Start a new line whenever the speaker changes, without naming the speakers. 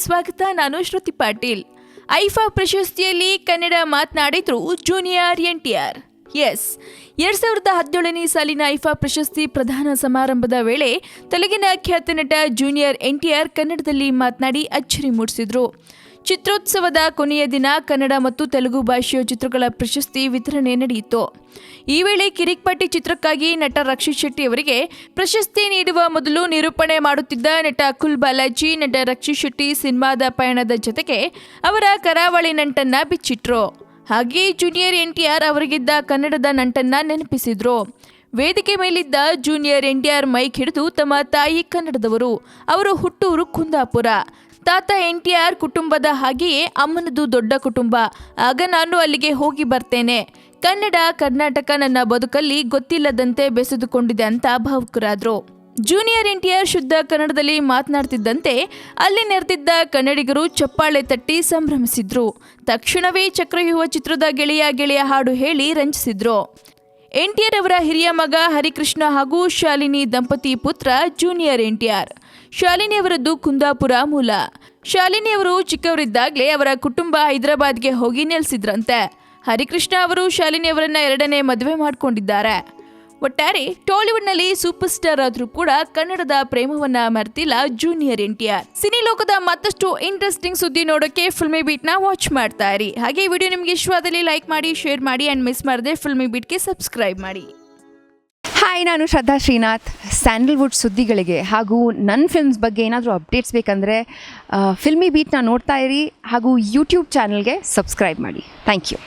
ಸ್ವಾಗತ. ನಾನು ಶ್ರುತಿ ಪಾಟೀಲ್. ಐಫಾ ಪ್ರಶಸ್ತಿಯಲ್ಲಿ ಕನ್ನಡ ಮಾತನಾಡಿದ್ರು ಜೂನಿಯರ್ NTR. 2017ನೇ ಸಾಲಿನ ಐಫಾ ಪ್ರಶಸ್ತಿ ಪ್ರದಾನ ಸಮಾರಂಭದ ವೇಳೆ ತೆಲುಗಿನ ಖ್ಯಾತ ನಟ ಜೂನಿಯರ್ NTR ಕನ್ನಡದಲ್ಲಿ ಮಾತನಾಡಿ ಅಚ್ಚರಿ ಮೂಡಿಸಿದ್ರು. ಚಿತ್ರೋತ್ಸವದ ಕೊನೆಯ ದಿನ ಕನ್ನಡ ಮತ್ತು ತೆಲುಗು ಭಾಷೆಯ ಚಿತ್ರಗಳ ಪ್ರಶಸ್ತಿ ವಿತರಣೆ ನಡೆಯಿತು. ಈ ವೇಳೆ ಕಿರಿಕ್ಪಾಟಿ ಚಿತ್ರಕ್ಕಾಗಿ ನಟ ರಕ್ಷಿತ್ ಶೆಟ್ಟಿ ಅವರಿಗೆ ಪ್ರಶಸ್ತಿ ನೀಡುವ ಮೊದಲು ನಿರೂಪಣೆ ಮಾಡುತ್ತಿದ್ದ ನಟ ಅಕುಲ್ ಬಾಲಾಜಿ ನಟ ರಕ್ಷಿತ್ ಶೆಟ್ಟಿ ಸಿನಿಮಾದ ಪಯಣದ ಜೊತೆಗೆ ಅವರ ಕರಾವಳಿ ನಂಟನ್ನ ಬಿಚ್ಚಿಟ್ರು. ಹಾಗೆ ಜೂನಿಯರ್ NTR ಅವರಿಗಿದ್ದ ಕನ್ನಡದ ನಂಟನ್ನ ನೆನಪಿಸಿದ್ರು. ವೇದಿಕೆ ಮೇಲಿದ್ದ ಜೂನಿಯರ್ NTR ಮೈಕ್ ಹಿಡಿದು ತಮ್ಮ ತಾಯಿ ಕನ್ನಡದವರು, ಅವರು ಹುಟ್ಟೂರು ಕುಂದಾಪುರ. ತಾತ NTR ಕುಟುಂಬದ ಹಾಗೆಯೇ ಅಮ್ಮನದು ದೊಡ್ಡ ಕುಟುಂಬ. ಆಗ ನಾನು ಅಲ್ಲಿಗೆ ಹೋಗಿ ಬರ್ತೇನೆ. ಕನ್ನಡ ಕರ್ನಾಟಕ ನನ್ನ ಬದುಕಲ್ಲಿ ಗೊತ್ತಿಲ್ಲದಂತೆ ಬೆಸೆದುಕೊಂಡಿದೆ ಅಂತ ಭಾವುಕರಾದ್ರು. ಜೂನಿಯರ್ NTR ಶುದ್ಧ ಕನ್ನಡದಲ್ಲಿ ಮಾತನಾಡ್ತಿದ್ದಂತೆ ಅಲ್ಲಿ ನೆರೆದಿದ್ದ ಕನ್ನಡಿಗರು ಚಪ್ಪಾಳೆ ತಟ್ಟಿ ಸಂಭ್ರಮಿಸಿದ್ರು. ತಕ್ಷಣವೇ ಚಕ್ರವ್ಯೂಹ ಚಿತ್ರದ ಗೆಳೆಯ ಗೆಳೆಯ ಹಾಡು ಹೇಳಿ ರಂಜಿಸಿದ್ರು. NTR ಅವರ ಹಿರಿಯ ಮಗ ಹರಿಕೃಷ್ಣ ಹಾಗೂ ಶಾಲಿನಿ ದಂಪತಿ ಪುತ್ರ ಜೂನಿಯರ್ NTR. ಶಾಲಿನಿ ಅವರದ್ದು ಕುಂದಾಪುರ ಮೂಲ. ಶಾಲಿನಿ ಅವರು ಚಿಕ್ಕವರಿದ್ದಾಗಲೇ ಅವರ ಕುಟುಂಬ ಹೈದರಾಬಾದ್ಗೆ ಹೋಗಿ ನೆಲೆಸಿದ್ರಂತೆ. ಹರಿಕೃಷ್ಣ ಅವರು ಶಾಲಿನಿ ಅವರನ್ನ 2ನೇ ಮದುವೆ ಮಾಡಿಕೊಂಡಿದ್ದಾರೆ. ಒಟ್ಟಾರೆ ಟಾಲಿವುಡ್ನಲ್ಲಿ ಸೂಪರ್ ಸ್ಟಾರ್ ಆದರೂ ಕೂಡ ಕನ್ನಡದ ಪ್ರೇಮವನ್ನ ಮರೆತಿಲ್ಲ ಜೂನಿಯರ್ NTR. ಸಿನಿ ಲೋಕದ ಮತ್ತಷ್ಟು ಇಂಟ್ರೆಸ್ಟಿಂಗ್ ಸುದ್ದಿ ನೋಡೋಕೆ ಫಿಲ್ಮಿ ಬೀಟ್ನ ವಾಚ್ ಮಾಡ್ತಾ ಇರಿ. ಹಾಗೆ ಈ ವಿಡಿಯೋ ನಿಮಗೆ ಇಷ್ಟವಾದಲ್ಲಿ ಲೈಕ್ ಮಾಡಿ, ಶೇರ್ ಮಾಡಿ ಆ್ಯಂಡ್ ಮಿಸ್ ಮಾಡದೆ ಫಿಲ್ಮಿ ಬೀಟ್ಗೆ ಸಬ್ಸ್ಕ್ರೈಬ್ ಮಾಡಿ.
ಹಾಯ್, ನಾನು ಶ್ರದ್ಧಾ ಶ್ರೀನಾಥ್. ಸ್ಯಾಂಡಲ್ವುಡ್ ಸುದ್ದಿಗಳಿಗೆ ಹಾಗೂ ನನ್ನ ಫಿಲ್ಮ್ಸ್ ಬಗ್ಗೆ ಏನಾದರೂ ಅಪ್ಡೇಟ್ಸ್ ಬೇಕಂದರೆ ಫಿಲ್ಮಿ ಬೀಟ್ನ ನೋಡ್ತಾ ಇರಿ ಹಾಗೂ ಯೂಟ್ಯೂಬ್ ಚಾನಲ್ಗೆ ಸಬ್ಸ್ಕ್ರೈಬ್ ಮಾಡಿ. Thank you.